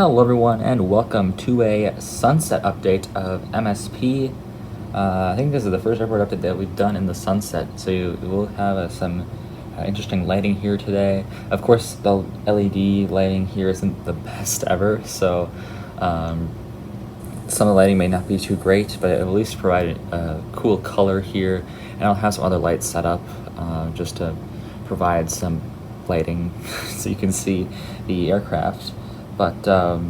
Hello everyone and welcome to a sunset update of MSP. I think this is the first airport update that we've done in the sunset, so you will have some interesting lighting here today. Of course, the LED lighting here isn't the best ever, so some of the lighting may not be too great, but it will at least provide a cool color here. And I'll have some other lights set up just to provide some lighting so you can see the aircraft. But got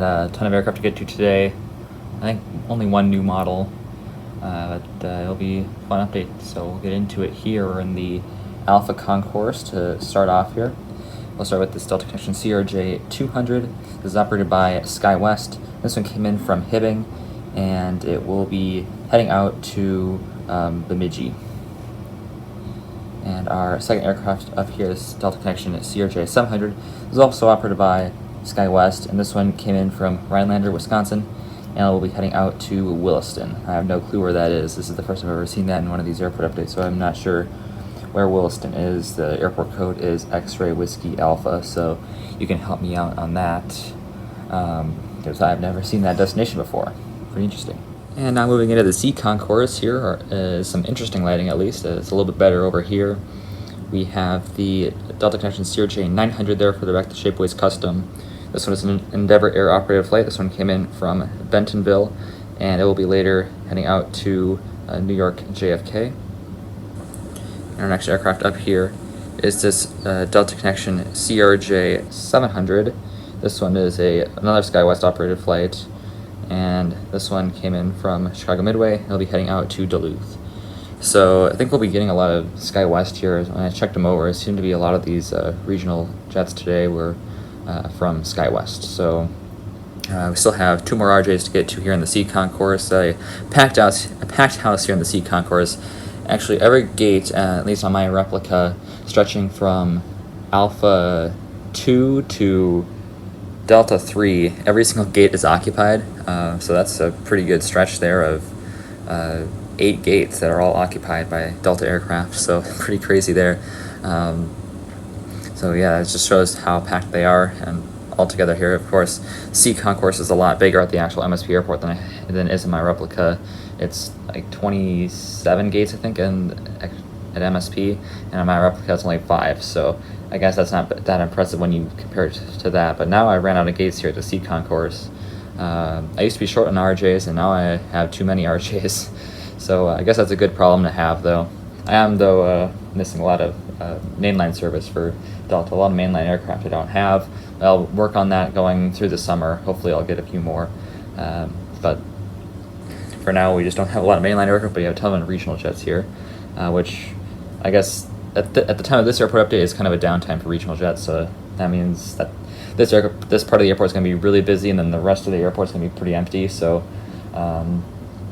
a ton of aircraft to get to today. I think only one new model, but it'll be a fun update. So we'll get into it here. We're in the Alpha Concourse to start off here. We'll start with this Delta Connection CRJ 200. This is operated by SkyWest. This one came in from Hibbing, and it will be heading out to Bemidji. And our second aircraft up here, this Delta Connection CRJ 700, is also operated by SkyWest, and this one came in from Rhinelander, Wisconsin, and it will be heading out to Williston. I have no clue where that is. This is the first time I've ever seen that in one of these airport updates, so I'm not sure where Williston is. The airport code is X-Ray Whiskey Alpha, so you can help me out on that, because I've never seen that destination before. Pretty interesting. And now moving into the C concourse, here is some interesting lighting, at least. It's a little bit better over here. We have the Delta Connection CRJ 900 there for the Back to Shapeways Custom. This one is an Endeavor Air operated flight. This one came in from Bentonville, and it will be later heading out to New York JFK. And our next aircraft up here is this Delta Connection CRJ 700. This one is another SkyWest operated flight, and this one came in from Chicago Midway. It'll be heading out to Duluth. So I think we'll be getting a lot of SkyWest here. When I checked them over, it seemed to be a lot of these regional jets today were from SkyWest. So we still have two more RJs to get to here in the C concourse. A packed house here in the C concourse. Actually, every gate, at least on my replica, stretching from Alpha 2 to Delta 3, every single gate is occupied, so that's a pretty good stretch there of 8 gates that are all occupied by Delta aircraft, so pretty crazy there. So yeah, it just shows how packed they are, and altogether here, of course, C concourse is a lot bigger at the actual MSP airport than is in my replica. It's like 27 gates, I think, at MSP, and on my replica it's only 5, so I guess that's not that impressive when you compare it to that. But now I ran out of gates here at the C concourse. I used to be short on RJs, and now I have too many RJs. So I guess that's a good problem to have, though. I am, though, missing a lot of mainline service for Delta. A lot of mainline aircraft I don't have. I'll work on that going through the summer. Hopefully I'll get a few more. But for now, we just don't have a lot of mainline aircraft, but we have a ton of regional jets here, which I guess at the time of this airport update is kind of a downtime for regional jets, so that means that this part of the airport is going to be really busy, and then the rest of the airport is going to be pretty empty. So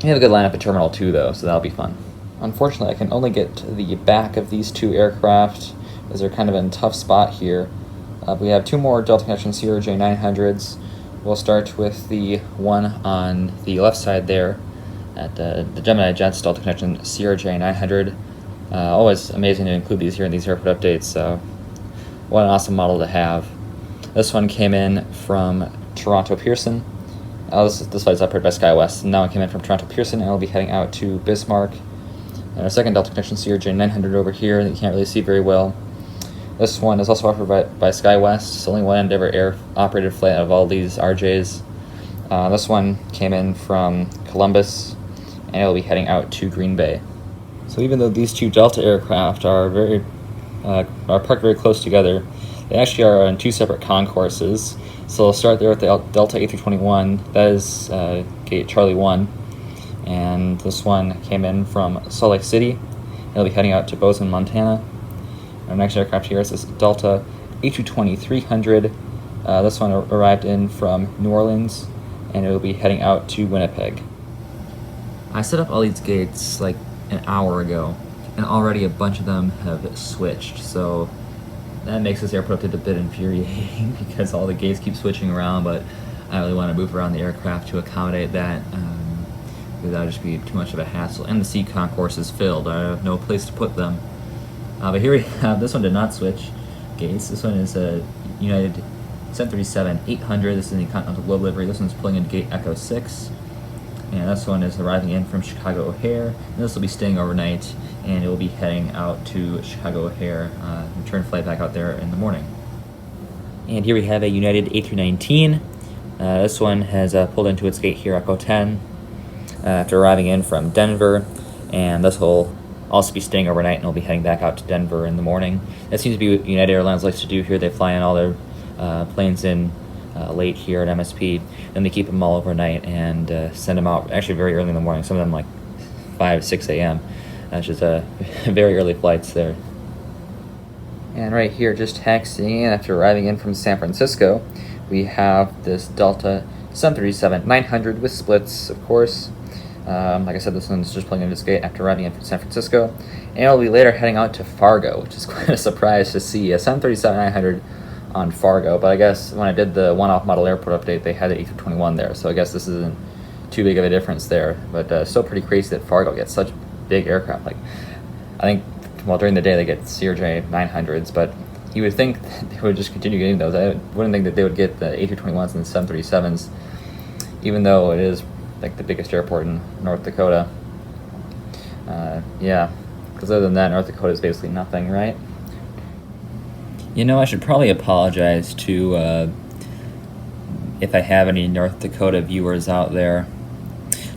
we have a good lineup at Terminal 2, though, so that'll be fun. Unfortunately, I can only get to the back of these two aircraft, as they're kind of in a tough spot here. We have two more Delta Connection CRJ 900s. We'll start with the one on the left side there at the Gemini Jets Delta Connection CRJ 900. Always amazing to include these here in these airport updates, so what an awesome model to have. This one came in from Toronto Pearson. This flight is operated by SkyWest, and now it came in from Toronto Pearson, and I'll be heading out to Bismarck. And our second Delta Connection CRJ 900 over here that you can't really see very well. This one is also operated by SkyWest. It's only one Endeavor Air operated flight out of all these RJs. This one came in from Columbus, and it'll be heading out to Green Bay. So even though these two Delta aircraft are parked very close together, they actually are on two separate concourses. So we'll start there with the Delta A321. That is gate Charlie 1. And this one came in from Salt Lake City. It'll be heading out to Bozeman, Montana. Our next aircraft here is this Delta A220-300. This one arrived in from New Orleans, and it will be heading out to Winnipeg. I set up all these gates like an hour ago, and already a bunch of them have switched, so that makes this airport update a bit infuriating because all the gates keep switching around, but I really want to move around the aircraft to accommodate that, because that would just be too much of a hassle. And the C concourse is filled. I have no place to put them. But here we have, this one did not switch gates. This one is a United 737-800. This is the Continental Globe livery. This one's pulling into gate Echo 6. And this one is arriving in from Chicago O'Hare. And this will be staying overnight, and it will be heading out to Chicago O'Hare, return flight back out there in the morning. And here we have a United A319. This one has pulled into its gate here, Echo 10, after arriving in from Denver. And this will also be staying overnight, and will be heading back out to Denver in the morning. That seems to be what United Airlines likes to do here. They fly in all their planes in late here at MSP, then they keep them all overnight and send them out actually very early in the morning. Some of them like 5, 6 a.m. That's just very early flights there. And right here, just taxiing in after arriving in from San Francisco, we have this Delta 737-900 with splits, of course. Like I said, this one's just pulling into its gate after arriving in from San Francisco, and it'll be later heading out to Fargo, which is quite a surprise to see a 737-900 on Fargo. But I guess when I did the one-off model airport update, they had the A321 there, so I guess this isn't too big of a difference there. But still pretty crazy that Fargo gets such big aircraft. Like, I think, well, during the day they get CRJ 900s, but you would think that they would just continue getting those. I wouldn't think that they would get the A321s and the 737s, even though it is like the biggest airport in North Dakota. Yeah, because other than that, North Dakota is basically nothing, right? You know, I should probably apologize to if I have any North Dakota viewers out there.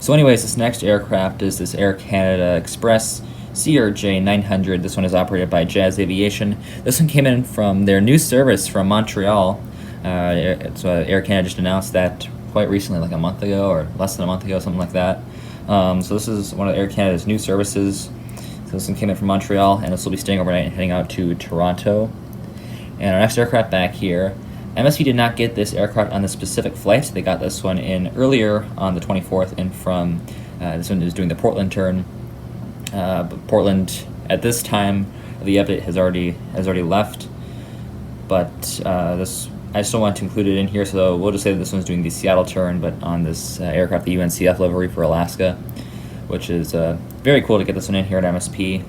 So anyways, this next aircraft is this Air Canada Express CRJ 900. This one is operated by Jazz Aviation. This one came in from their new service from Montreal. Air Canada just announced that quite recently, like a month ago or less than a month ago, something like that. So this is one of Air Canada's new services. So this one came in from Montreal, and this will be staying overnight and heading out to Toronto. And our next aircraft back here, MSP did not get this aircraft on the specific flight. They got this one in earlier on the 24th, and from this one is doing the Portland turn. But Portland at this time the update has already left. But this, I still want to include it in here, so we'll just say that this one's doing the Seattle turn, but on this aircraft, the UNCF livery for Alaska, which is very cool to get this one in here at MSP.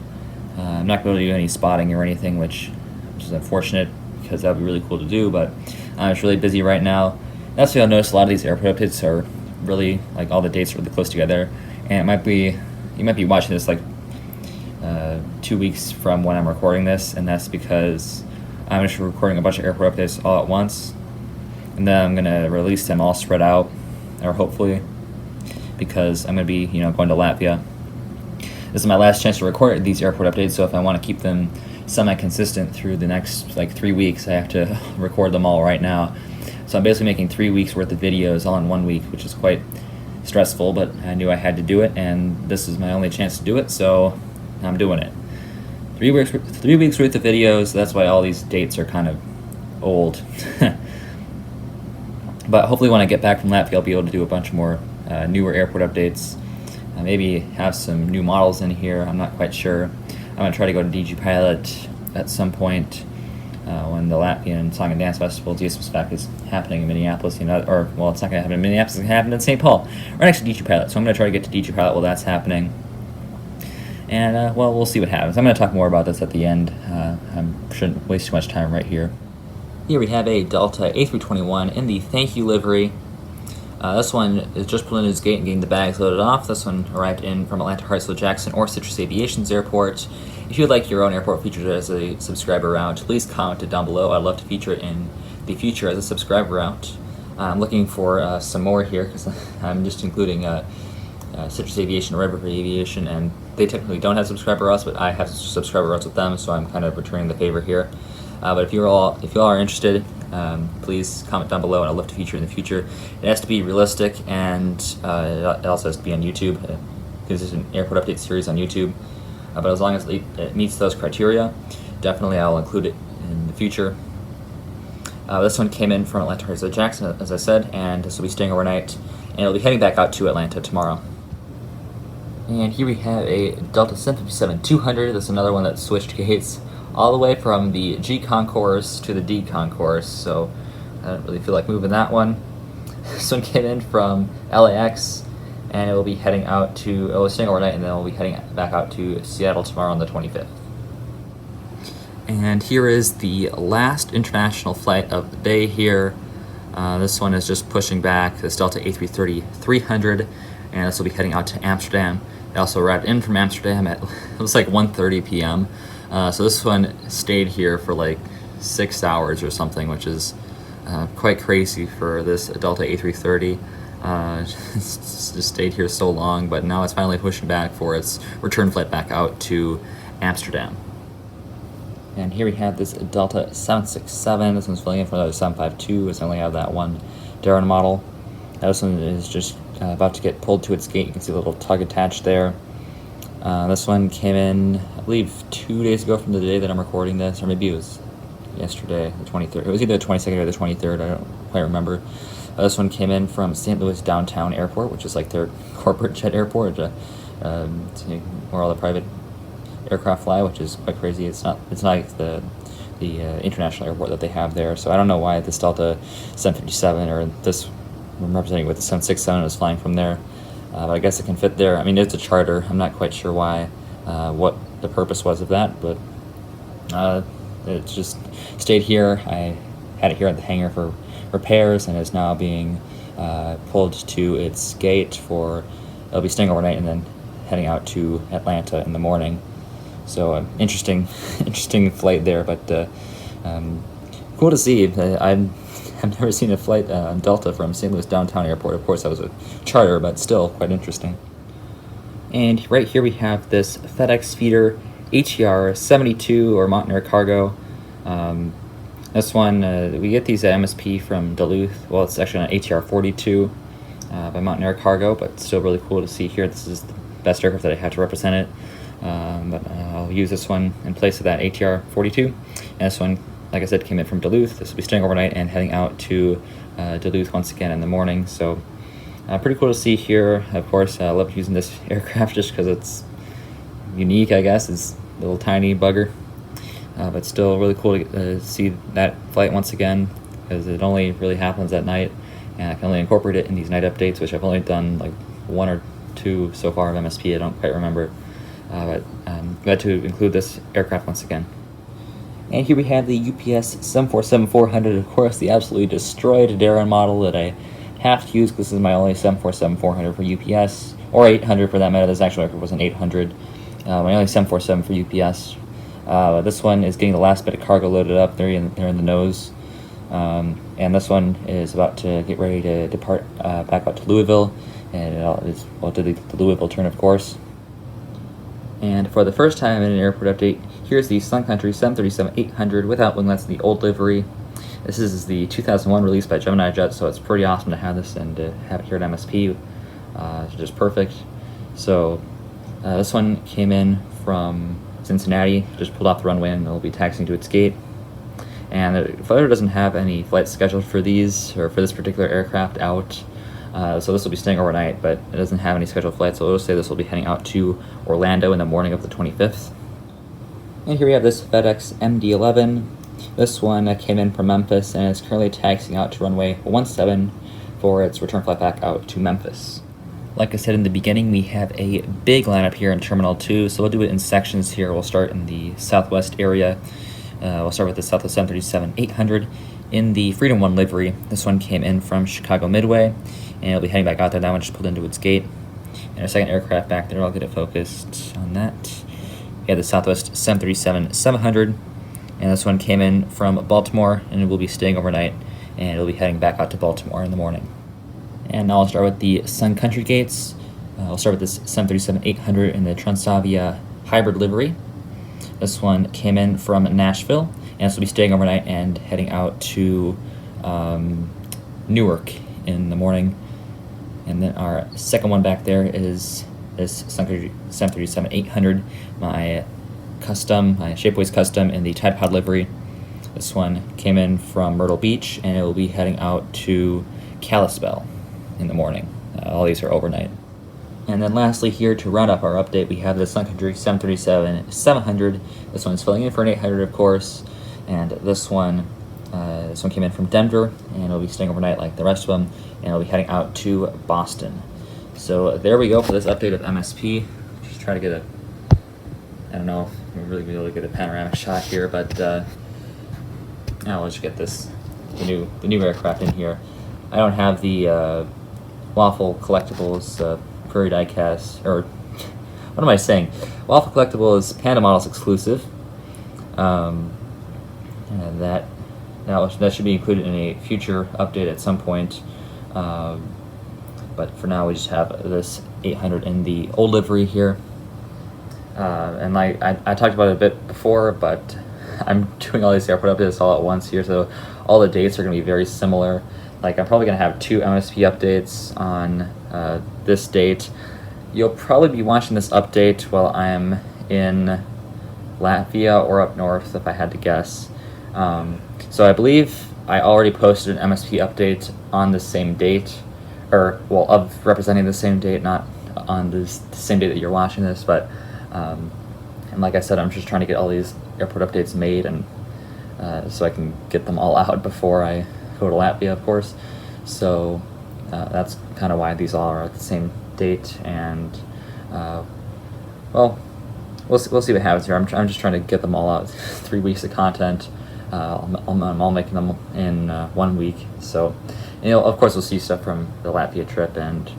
I'm not going to do any spotting or anything, which is unfortunate because that would be really cool to do, but it's really busy right now. That's why I'll notice a lot of these airport updates are really, like, all the dates are really close together, and you might be watching this like 2 weeks from when I'm recording this, and that's because I'm just recording a bunch of airport updates all at once, and then I'm going to release them all spread out, or hopefully, because I'm going to be, going to Latvia. This is my last chance to record these airport updates, so if I want to keep them semi-consistent through the next 3 weeks, I have to record them all right now. So I'm basically making 3 weeks worth of videos all in 1 week, which is quite stressful, but I knew I had to do it, and this is my only chance to do it, so I'm doing it. 3 weeks worth of videos. That's why all these dates are kind of old. But hopefully when I get back from Latvia, I'll be able to do a bunch more newer airport updates. Maybe have some new models in here. I'm not quite sure. I'm going to try to go to DG Pilot at some point when the Latvian Song and Dance Festival, DSFAC, is happening in Minneapolis. It's not going to happen in Minneapolis, it's going to happen in St. Paul, right next to DG Pilot. So I'm going to try to get to DG Pilot while that's happening. And, well, we'll see what happens. I'm going to talk more about this at the end. I shouldn't waste too much time right here. Here we have a Delta A321 in the Thank You livery. This one is just pulling in its gate and getting the bags loaded off. This one arrived in from Atlanta Hartsfield Jackson or Citrus Aviation's airport. If you would like your own airport featured as a subscriber route, please comment it down below. I'd love to feature it in the future as a subscriber route. I'm looking for some more here because I'm just including Citrus Aviation or Red River Aviation, and they technically don't have subscriber routes, but I have subscriber routes with them, so I'm kind of returning the favor here. But if you all are interested, please comment down below, and I'd love to feature in the future. It has to be realistic, and it also has to be on YouTube. This is an airport update series on YouTube, but as long as it meets those criteria, definitely I'll include it in the future. This one came in from Atlanta Hartsfield Jackson, as I said, and this will be staying overnight, and it'll be heading back out to Atlanta tomorrow. And here we have a Delta 757-200. This is another one that switched gates all the way from the G concourse to the D concourse, so I don't really feel like moving that one. This one came in from LAX, and it will be heading out to, it was staying overnight, and then we'll be heading back out to Seattle tomorrow on the 25th. And here is the last international flight of the day here. This one is just pushing back, this Delta A330-300, and this will be heading out to Amsterdam. It also arrived in from Amsterdam at, it was like 1:30 p.m. So this one stayed here for like 6 hours or something, which is quite crazy for this Delta A330. It's just stayed here so long, but now it's finally pushing back for its return flight back out to Amsterdam. And here we have this Delta 767. This one's filling in for another 752. It's only have that one Darren model. This one is just about to get pulled to its gate. You can see the little tug attached there. This one came in, I believe, 2 days ago from the day that I'm recording this, or maybe it was yesterday, the 23rd. It was either the 22nd or the 23rd, I don't quite remember. This one came in from St. Louis Downtown Airport, which is like their corporate jet airport, where all the private aircraft fly, which is quite crazy. It's not like the international airport that they have there. So I don't know why this Delta 757 or this, I'm representing with the 767 is flying from there. But I guess it can fit there. I mean, it's a charter. I'm not quite sure why, what the purpose was of that, but it just stayed here. I had it here at the hangar for repairs and is now being pulled to its gate for, it'll be staying overnight and then heading out to Atlanta in the morning. So interesting flight there, but cool to see. I've never seen a flight Delta from St. Louis Downtown Airport. Of course, that was a charter, but still quite interesting. And right here we have this FedEx feeder HER 72 or Montreal Cargo. This one, we get these at MSP from Duluth. Well, it's actually an HER 42 by Montreal Cargo, but still really cool to see here. This is the best aircraft that I had to represent it. But I'll use this one in place of that ATR 42. And this one, like I said, came in from Duluth. This will be staying overnight and heading out to Duluth once again in the morning. So pretty cool to see here. Of course, I love using this aircraft just because it's unique, I guess. It's a little tiny bugger. But still really cool to see that flight once again, because it only really happens at night. And I can only incorporate it in these night updates, which I've only done like 1 or 2 so far of MSP. I don't quite remember. But I'm glad to include this aircraft once again. And here we have the UPS 747-400, of course, the absolutely destroyed Darren model that I have to use because this is my only 747-400 for UPS, or 800 for that matter. This actual aircraft was an 800. My only 747 for UPS. This one is getting the last bit of cargo loaded up. They're in the nose. And this one is about to get ready to depart back out to Louisville. And it is, well, to the Louisville turn, of course. And for the first time in an airport update, here's the Sun Country 737-800 without winglets in the old livery. This is the 2001 release by Gemini Jet, so it's pretty awesome to have this and to have it here at MSP. It's just perfect. So this one came in from Cincinnati, just pulled off the runway, and it'll be taxiing to its gate. And the Flyer doesn't have any flights scheduled for these, or for this particular aircraft out. So this will be staying overnight, but it doesn't have any scheduled flights, so it'll say this will be heading out to Orlando in the morning of the 25th. And here we have this FedEx MD-11. This one came in from Memphis and is currently taxiing out to runway 17 for its return flight back out to Memphis. Like I said in the beginning, we have a big lineup here in Terminal 2, so we'll do it in sections here. We'll start in the southwest area. We'll start with the Southwest 737-800 in the Freedom 1 livery. This one came in from Chicago Midway, and it'll be heading back out there. That one just pulled into its gate. And our second aircraft back there, I'll get it focused on that. We have the Southwest 737-700, and this one came in from Baltimore, and it will be staying overnight, and it'll be heading back out to Baltimore in the morning. And now I'll start with the Sun Country gates. I'll start with this 737-800 in the Transavia hybrid livery. This one came in from Nashville, and this will be staying overnight and heading out to Newark in the morning. And then our second one back there is this Sun Country 737-800, my Shapeways custom in the Tide Pod livery. This one came in from Myrtle Beach, and it will be heading out to Kalispell in the morning. All these are overnight. And then lastly here, to round up our update, we have the Sun Country 737-700. This one is filling in for an 800, of course. And this one came in from Denver, and it'll be staying overnight like the rest of them, and it'll be heading out to Boston. So there we go for this update of MSP. Just try to get I don't know really be able to get a panoramic shot here, but now let's get the new aircraft in here. I don't have the Waffle Collectibles Prairie Diecast, or what am I saying? Waffle Collectible is Panda Models exclusive, and that should be included in a future update at some point. But for now, we just have this 800 in the old livery here. And like I talked about it a bit before, but I'm doing all these airport updates all at once here, so all the dates are going to be very similar. Like, I'm probably going to have 2 MSP updates on this date. You'll probably be watching this update while I'm in Latvia or up north, if I had to guess. So I believe I already posted an MSP update on the same date, or, well, of representing the same date, not on the same date that you're watching this, but and like I said, I'm just trying to get all these airport updates made, and so I can get them all out before I go to Latvia, of course. So that's kind of why these all are at the same date, and well, we'll see what happens here. I'm just trying to get them all out. 3 weeks of content. I'm all making them in 1 week. So, of course, we'll see stuff from the Latvia trip and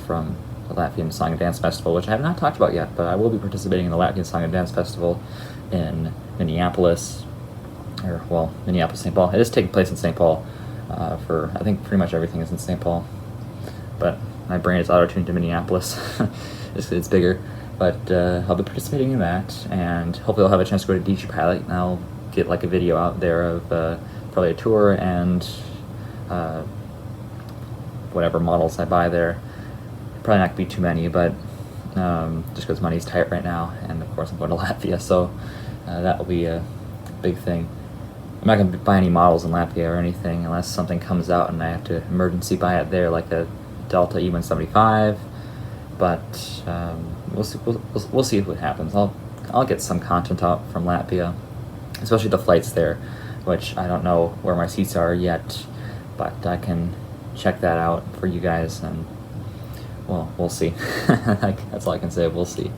from the Latvian Song and Dance Festival, which I have not talked about yet, but I will be participating in the Latvian Song and Dance Festival in Minneapolis, or, well, Minneapolis, St. Paul. It is taking place in St. Paul. I think pretty much everything is in St. Paul, but my brain is auto-tuned to Minneapolis. it's bigger, but I'll be participating in that, and hopefully I'll have a chance to go to DG Pilot, and I'll get like a video out there of probably a tour and whatever models I buy there. Probably not going to be too many, but just because money's tight right now, and of course I'm going to Latvia, so that will be a big thing. I'm not going to buy any models in Latvia or anything unless something comes out and I have to emergency buy it there, like a Delta E175. But we'll see what happens. I'll get some content out from Latvia, especially the flights there, which I don't know where my seats are yet, but I can check that out for you guys, and well, we'll see. That's all I can say. We'll see.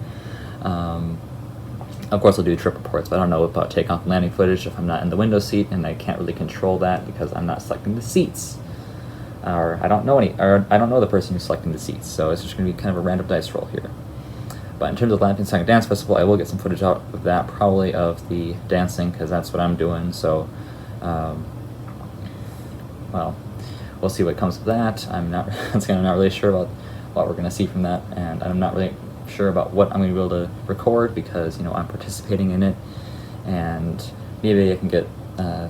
Of course, I'll do trip reports, but I don't know about takeoff and landing footage if I'm not in the window seat, and I can't really control that because I'm not selecting the seats, or I don't know the person who's selecting the seats. So it's just going to be kind of a random dice roll here. But in terms of Latvian Song and Dance Festival, I will get some footage out of that, probably of the dancing, because that's what I'm doing. So, well, we'll see what comes of that. I'm not really sure about what we're going to see from that, and I'm not really sure about what I'm going to be able to record because, I'm participating in it, and maybe I can get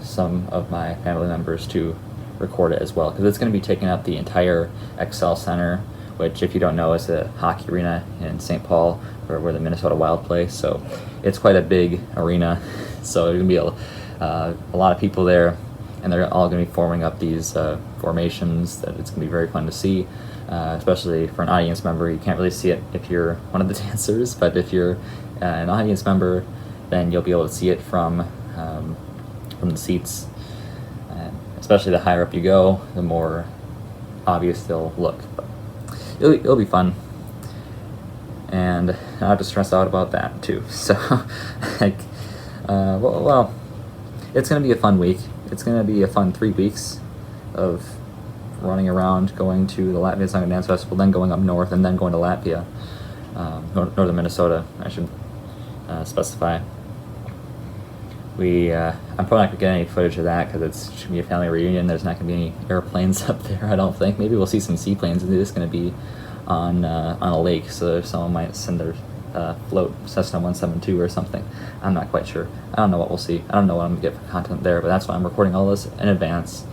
some of my family members to record it as well, because it's going to be taking up the entire XL Center, which, if you don't know, is a hockey arena in St. Paul, where the Minnesota Wild play. So it's quite a big arena. So there's going to be a lot of people there, and they're all going to be forming up these formations that it's going to be very fun to see, especially for an audience member. You can't really see it if you're one of the dancers, but if you're an audience member, then you'll be able to see it from the seats. Especially the higher up you go, the more obvious they'll look. But it'll be fun, and I have to stress out about that too. So, like, well, it's gonna be a fun week. It's gonna be a fun 3 weeks of running around, going to the Latvian Song and Dance Festival, then going up north, and then going to Latvia, northern Minnesota, I should specify. I'm probably not going to get any footage of that because it's going to be a family reunion. There's not going to be any airplanes up there, I don't think. Maybe we'll see some seaplanes. It is going to be on a lake, so someone might send their float Cessna 172 or something. I'm not quite sure. I don't know what we'll see. I don't know what I'm going to get for content there, but that's why I'm recording all this in advance.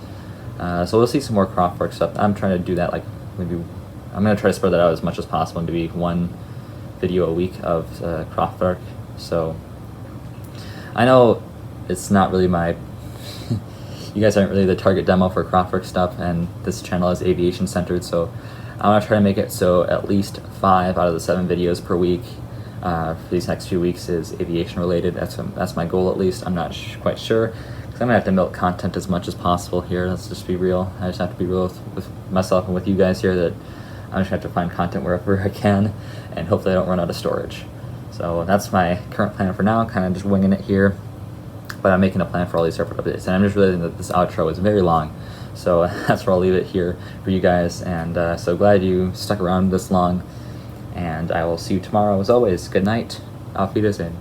So we'll see some more Kraftwerk stuff. I'm trying to do that, like, maybe I'm going to try to spread that out as much as possible and to be one video a week of Kraftwerk. So I know it's not really you guys aren't really the target demo for Kraftwerk stuff, and this channel is aviation centered, so I'm going to try to make it so at least 5 out of the 7 videos per week for these next few weeks is aviation related. That's my goal, at least. I'm not quite sure, because I'm going to have to milk content as much as possible here. Let's just be real. I just have to be real with myself and with you guys here, that I'm just going to have to find content wherever I can, and hopefully I don't run out of storage. So that's my current plan for now, kind of just winging it here. But I'm making a plan for all these separate updates, and I'm just realizing that this outro is very long. So that's where I'll leave it here for you guys, and so glad you stuck around this long. And I will see you tomorrow as always. Good night. Auf Wiedersehen.